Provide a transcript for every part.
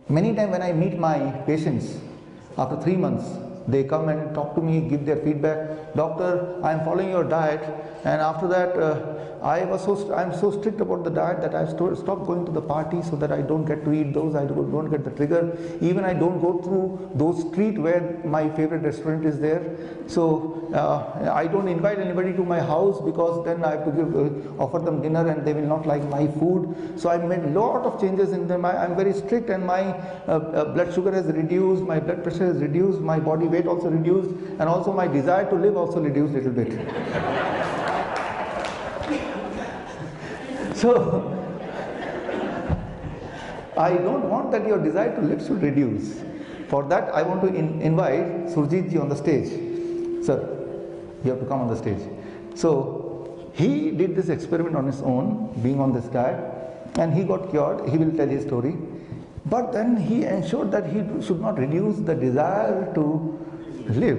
Many times when I meet my patients, after 3 months, they come and talk to me, give their feedback. Doctor, I am following your diet, and after that, I am so strict about the diet that I stopped going to the party so that I don't get to eat those. I don't get the trigger. Even I don't go through those streets where my favorite restaurant is there. So I don't invite anybody to my house because then I have to offer them dinner and they will not like my food. So I made a lot of changes in them. I am very strict, and my blood sugar has reduced, my blood pressure has reduced, my body weight also reduced, and also my desire to live also reduced a little bit. So I don't want that your desire to live should reduce. For that, I want to invite Surjit ji on the stage. Sir, you have to come on the stage. So he did this experiment on his own, being on this diet, and he got cured. He will tell his story. But then he ensured that he should not reduce the desire to live.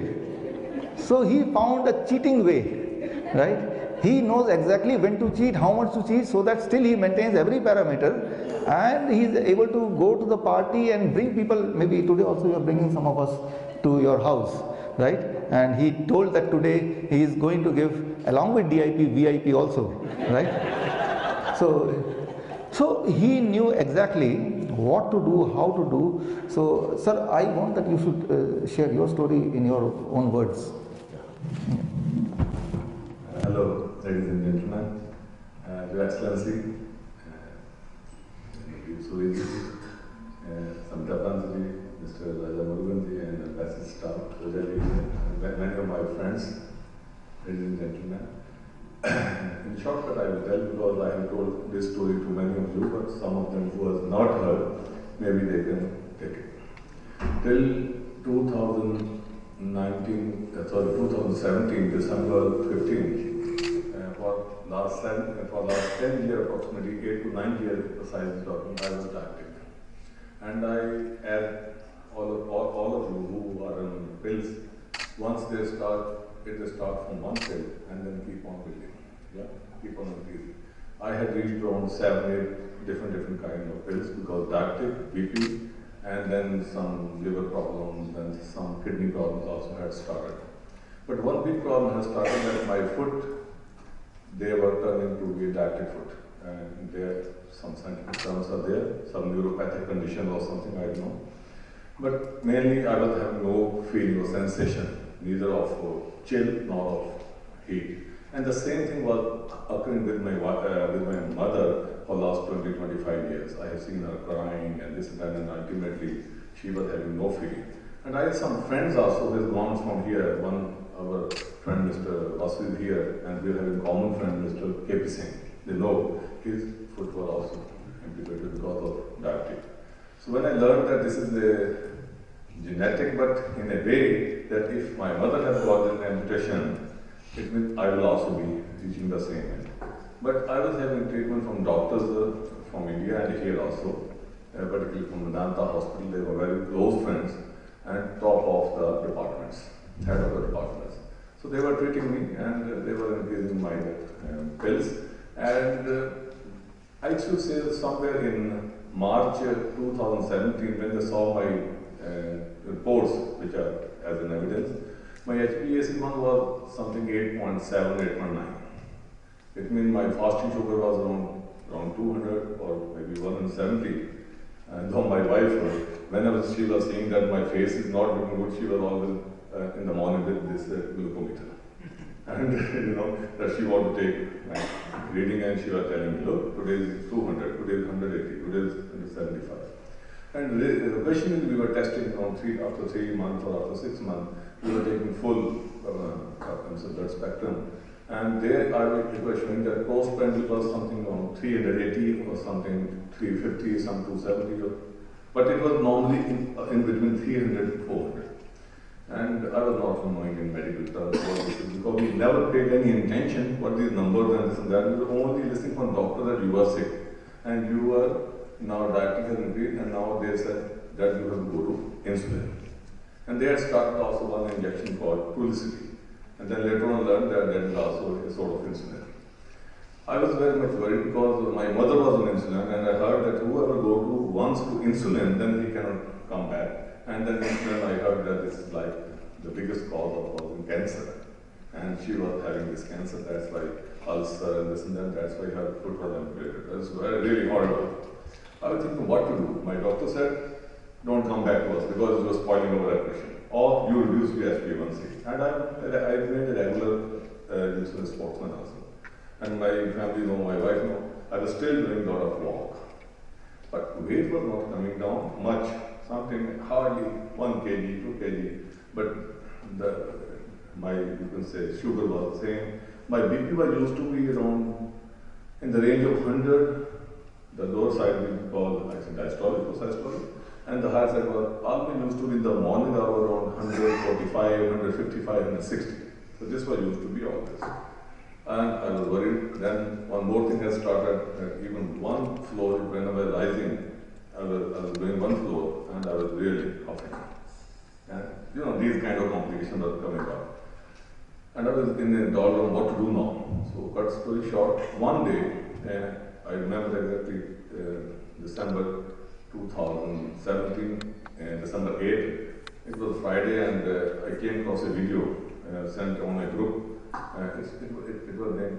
So he found a cheating way, right? He knows exactly when to cheat, how much to cheat, so that still he maintains every parameter, and he is able to go to the party and bring people. Maybe today also you are bringing some of us to your house, right? And he told that today he is going to give, along with DIP, VIP also, right? So he knew exactly what to do, how to do. So, sir, I want that you should share your story in your own words. Hello, ladies and gentlemen, Your Excellency, Suriji, Samita Panji, Mr. Raja Muruganji, and Ambassador Staff, and many of my friends, ladies and gentlemen. In shortcut, I will tell, because I have told this story to many of you, but some of them who has not heard, maybe they can take it. Till 2017, December 15th, for last 10 years, approximately 8 to 9 years, precisely talking, I was diabetic. And I, as all of you who are on pills, once they start, it start from one pill and then keep on building. Yeah, keep on increasing. I had reached around 7, 8 different kind of pills, because diabetic, BP, and then some liver problems and some kidney problems also had started. But one big problem has started that my foot, they were turning to be diabetic foot, and there some scientific terms are there, some neuropathic condition or something, I don't know. But mainly I was having no feeling or sensation, neither of chill nor of heat. And the same thing was occurring with my mother for the last 20-25 years. I have seen her crying and this and that, and ultimately she was having no feeling. And I had some friends also who has gone from here. Our friend Mr. Vasu is here, and we have a common friend, Mr. KP Singh. They know his foot was also amputated because of diabetes. So when I learned that this is a genetic, but in a way that if my mother has got an amputation, it means I will also be reaching the same end. But I was having treatment from doctors from India and here also, particularly from Medanta Hospital. They were very close friends and top of the departments, head of the departments. So they were treating me and they were increasing my pills. And I should say that somewhere in March 2017, when they saw my reports, which are as an evidence, my HbA1c was something 8.7, 8.9. It means my fasting sugar was around 200 or maybe 170. And though my wife, whenever she was seeing that my face is not looking good, she was always in the morning with this glucometer. And you know, that she wanted to take my reading, and she was telling me, look, today is 200, today is 180, today is 175. And the question is, we were testing after 3 months or after 6 months, we were taking full blood spectrum. And there I was showing that postprandial was something on 380 or something 350, some 270, but it was normally in between 300 and 400. And I was not knowing in medical terms what this is, because we never paid any attention what these numbers and this and that. We were only listening from doctor that you are sick and you are now diabetic has increased, and now they said that you have to go to insulin. And they had started also one injection called Trulicity. And then later on learned that that is also a sort of insulin. I was very much worried because my mother was on insulin, and I heard that whoever wants to insulin, then he cannot come back. And then I heard that this is like the biggest cause of causing cancer. And she was having this cancer, that's why ulcer and this and that, that's why her foot was amputated. That was really horrible. I was thinking what to do. My doctor said, don't come back to us because it was spoiling our reputation. Or you reduce your HbA1c. And I made a regular insulin sportsman also. And my family know, my wife know, I was still doing a lot of walk. But weight was not coming down much, something hardly 1 kg, 2 kg. But you can say, sugar was the same. My BP was used to be around in the range of 100. The lower side we call, I think, diastolic or systolic. And the higher side was always used to be in the morning around 145, 155, 160. So this was used to be always. And I was worried. Then one more thing has started. Even one floor, when I was rising, I was doing one floor, and I was really huffing. And these kind of complications were coming up. And I was in a doldrum, what to do now. So, cut story short, one day, I remember exactly December 2017, December 8th. It was Friday, and I came across a video sent on my group. It was named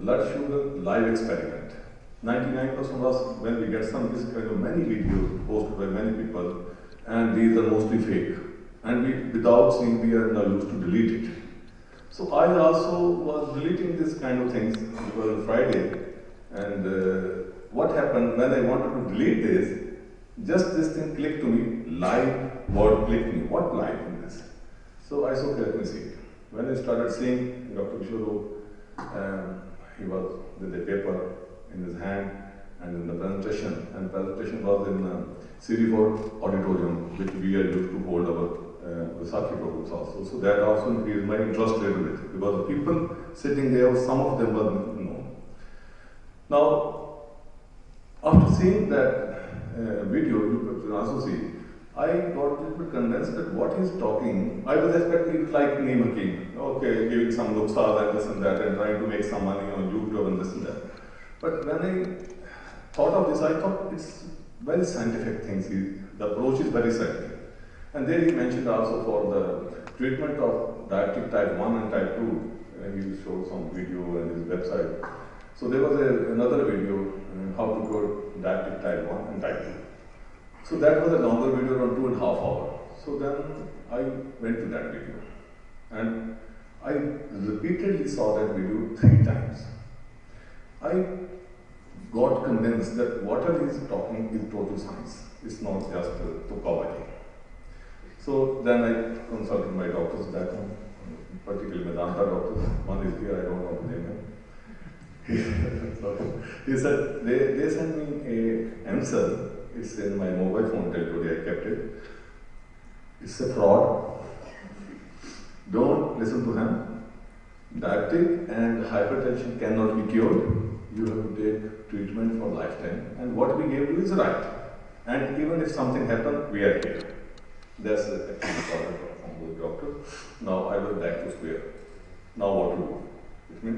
Blood Sugar Live Experiment. 99% of us, when we get this kind of many videos posted by many people, and these are mostly fake. And without seeing, we are now used to delete it. So I also was deleting this kind of things because Friday, and what happened when I wanted to delete this, just this thing clicked to me, live word clicked me. What live in this? So I said, okay, let me see it. When I started seeing Dr. Kishore, he was with a paper in his hand and in the presentation, and the presentation was in CD4 auditorium, which we are used to hold our Vaisakhi programs also. So that also increased my interest a little bit, because the people sitting there, some of them were known. Now, after seeing that video, you could also see, I got a little bit convinced that what he's talking, I was expecting it like Neem Hakim, okay, giving some nuksas and this and that, and trying to make some money on YouTube and this and that. But when I thought of this, I thought it's very scientific things. The approach is very scientific. And there he mentioned also for the treatment of diabetic type 1 and type 2, he showed some video on his website. So there was another video, how to cure diabetic type 1 and type 2. So that was a longer video, around 2.5 hours. So then I went to that video. And I repeatedly saw that video 3 times. I got convinced that whatever he is talking is total science. It's not just Tukawati. So then I consulted my doctors back home, particularly Medanta doctors. One is here, I don't know the name. He said, they sent me a answer. It's in my mobile phone till today, I kept it. It's a fraud. Don't listen to him. Diabetic and hypertension cannot be cured. You have to take treatment for lifetime. And what we gave you is right. And even if something happens, we are here. That's the actual from the doctor. Now I was back to square. Now what to do? It means